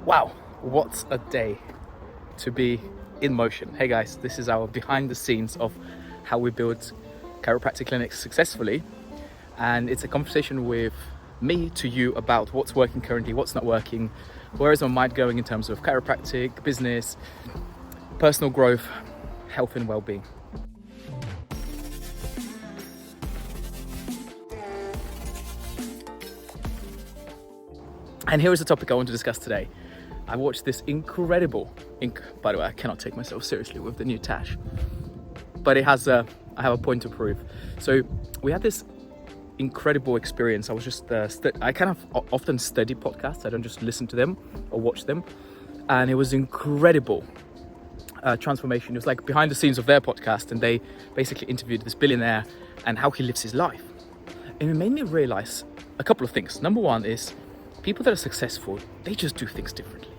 Wow, what a day to be in motion. Hey guys, this is our behind the scenes of how we build chiropractic clinics successfully. And it's a conversation with me to you about what's working currently, what's not working, where is my mind going in terms of chiropractic, business, personal growth, health and well-being. And here is the topic I want to discuss today. I watched this incredible, by the way, I cannot take myself seriously with the new Tash, but I have a point to prove. So we had this incredible experience. I was just, I kind of often study podcasts. I don't just listen to them or watch them. And it was incredible transformation. It was like behind the scenes of their podcast, and they basically interviewed this billionaire and how he lives his life. And it made me realize a couple of things. Number one is people that are successful, they just do things differently.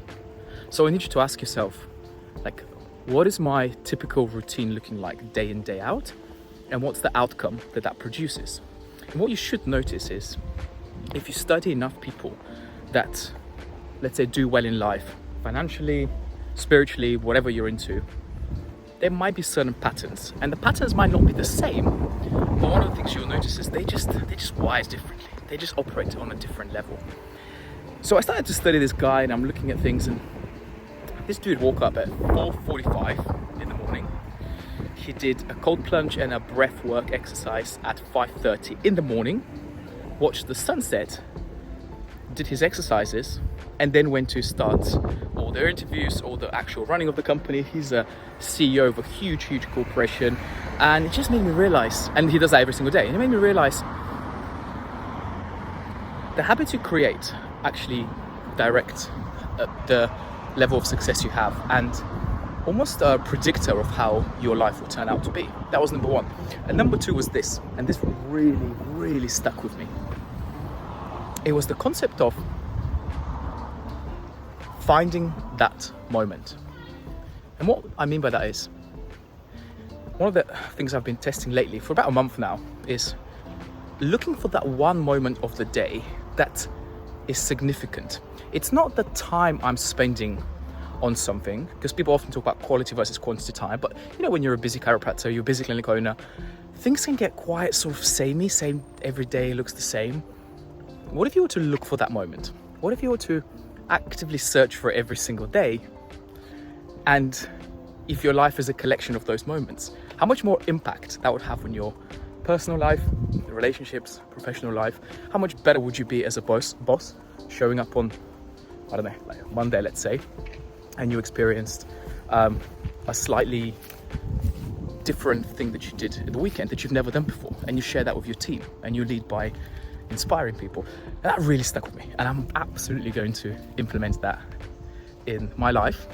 So I need you to ask yourself, like, what is my typical routine looking like day in, day out? And what's the outcome that produces? And what you should notice is, if you study enough people that, let's say, do well in life, financially, spiritually, whatever you're into, there might be certain patterns. And the patterns might not be the same, but one of the things you'll notice is they just wired differently. They just operate on a different level. So I started to study this guy, and I'm looking at things, and this dude woke up at 4:45 in the morning. He did a cold plunge and a breath work exercise at 5:30 in the morning, watched the sunset, did his exercises, and then went to start all their interviews, all the actual running of the company. He's a CEO of a huge corporation, and it just made me realize, and he does that every single day, and it made me realize the habits you create actually direct the level of success you have, and almost a predictor of how your life will turn out to be. That was number one. And number two was this, and this really stuck with me. It was the concept of finding that moment. And what I mean by that is, one of the things I've been testing lately for about a month now is looking for that one moment of the day that is significant. It's not the time I'm spending on something, because people often talk about quality versus quantity time, but you know, when you're a busy chiropractor, you're a busy clinic owner, things can get quite sort of same every day looks the same. What if you were to look for that moment? What if you were to actively search for it every single day? And if your life is a collection of those moments, how much more impact that would have on your personal life, relationships, professional life? How much better would you be as a boss showing up on, I don't know, like Monday, let's say, and you experienced a slightly different thing that you did at the weekend that you've never done before, and you share that with your team, and you lead by inspiring people. And that really stuck with me, and I'm absolutely going to implement that in my life.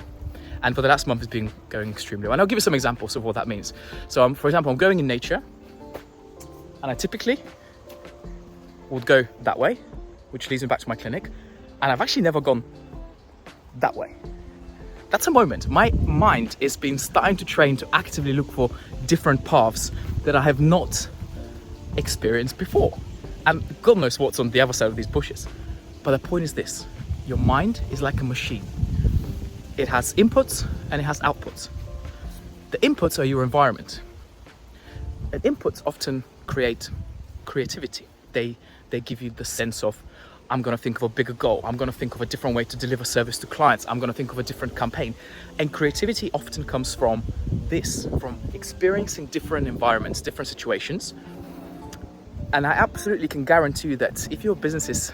And for the last month, it's been going extremely well. And I'll give you some examples of what that means. So for example, I'm going in nature, and I typically would go that way, which leads me back to my clinic. And I've actually never gone that way. That's a moment. My mind is been starting to train to actively look for different paths that I have not experienced before. And God knows what's on the other side of these bushes. But the point is this: your mind is like a machine. It has inputs and it has outputs. The inputs are your environment. And inputs often create creativity. They give you the sense of, I'm going to think of a bigger goal. I'm going to think of a different way to deliver service to clients. I'm going to think of a different campaign. And creativity often comes from this, from experiencing different environments, different situations. And I absolutely can guarantee you that if your business is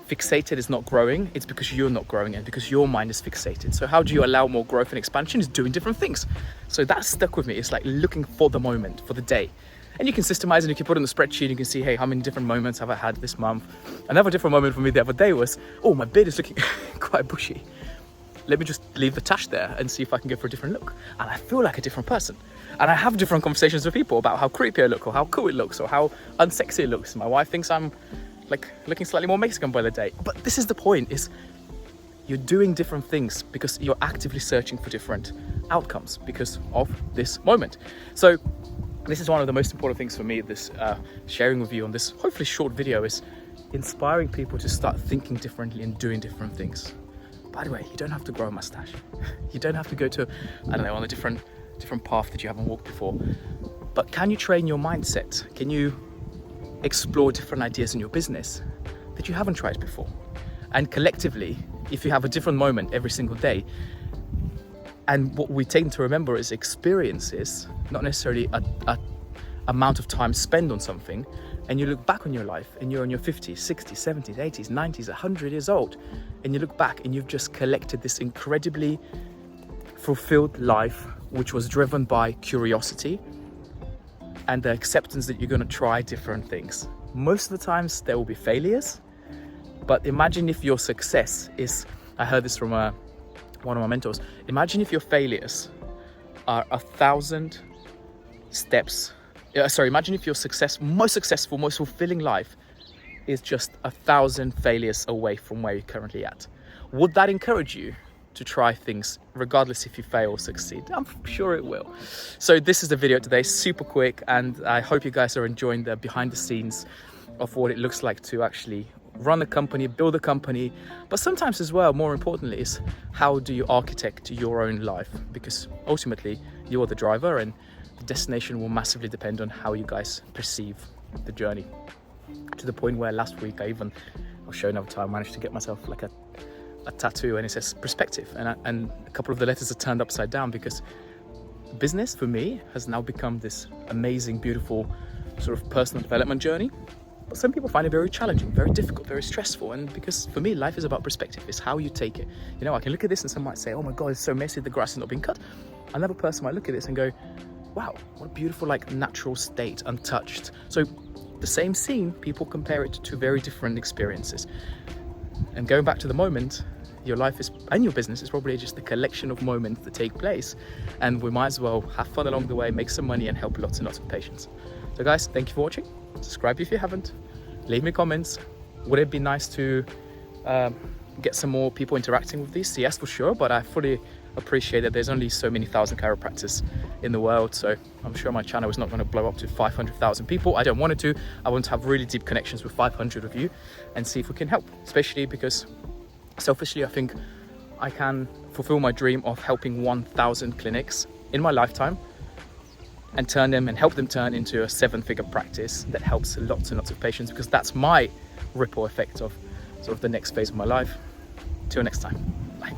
fixated, is not growing, it's because you're not growing, and because your mind is fixated. So how do you allow more growth and expansion? Is doing different things. So that stuck with me. It's like looking for the moment, for the day. And you can systemize, and you can put it on the spreadsheet. You can see, hey, how many different moments have I had this month? Another different moment for me the other day was, oh, my beard is looking quite bushy. Let me just leave the Tash there and see if I can go for a different look. And I feel like a different person. And I have different conversations with people about how creepy I look, or how cool it looks, or how unsexy it looks. My wife thinks I'm like looking slightly more Mexican by the day. But this is the point, is you're doing different things because you're actively searching for different outcomes because of this moment. So this is one of the most important things for me, this sharing with you on this hopefully short video, is inspiring people to start thinking differently and doing different things. By the way, you don't have to grow a mustache. You don't have to go to, I don't know, on a different path that you haven't walked before. But can you train your mindset? Can you explore different ideas in your business that you haven't tried before? And collectively, if you have a different moment every single day, and what we tend to remember is experiences, not necessarily a amount of time spent on something, and you look back on your life and you're in your 50s, 60s, 70s, 80s, 90s, 100 years old, and you look back and you've just collected this incredibly fulfilled life, which was driven by curiosity and the acceptance that you're going to try different things. Most of the times there will be failures, but imagine if your success is, I heard this from one of my mentors, imagine if your failures are 1,000 steps. Imagine if your most successful, most fulfilling life is just 1,000 failures away from where you're currently at. Would that encourage you to try things regardless if you fail or succeed? I'm sure it will. So this is the video today, super quick, and I hope you guys are enjoying the behind the scenes of what it looks like to actually run a company, build a company, but sometimes as well, more importantly, is how do you architect your own life? Because ultimately you are the driver, and the destination will massively depend on how you guys perceive the journey. To the point where last week I'll show another time, I managed to get myself like a tattoo, and it says perspective, and a couple of the letters are turned upside down, because business for me has now become this amazing, beautiful sort of personal development journey. But some people find it very challenging, very difficult, very stressful. And because for me, life is about perspective. It's how you take it. You know, I can look at this and some might say, oh my God, it's so messy, the grass has not been cut. Another person might look at this and go, wow, what a beautiful, like, natural state, untouched. So the same scene, people compare it to very different experiences. And going back to the moment, your life is, and your business is probably just a collection of moments that take place. And we might as well have fun along the way, make some money, and help lots and lots of patients. So guys, thank you for watching. Subscribe if you haven't. Leave me comments. Would it be nice to get some more people interacting with these? Yes, for sure, but I fully appreciate that there's only so many thousand chiropractors in the world, so I'm sure my channel is not going to blow up to 500,000 people. I don't want it to. I want to have really deep connections with 500 of you and see if we can help, especially because selfishly I think I can fulfill my dream of helping 1,000 clinics in my lifetime and turn them and help them turn into a 7-figure practice that helps lots and lots of patients, because that's my ripple effect of sort of the next phase of my life. Till next time, bye.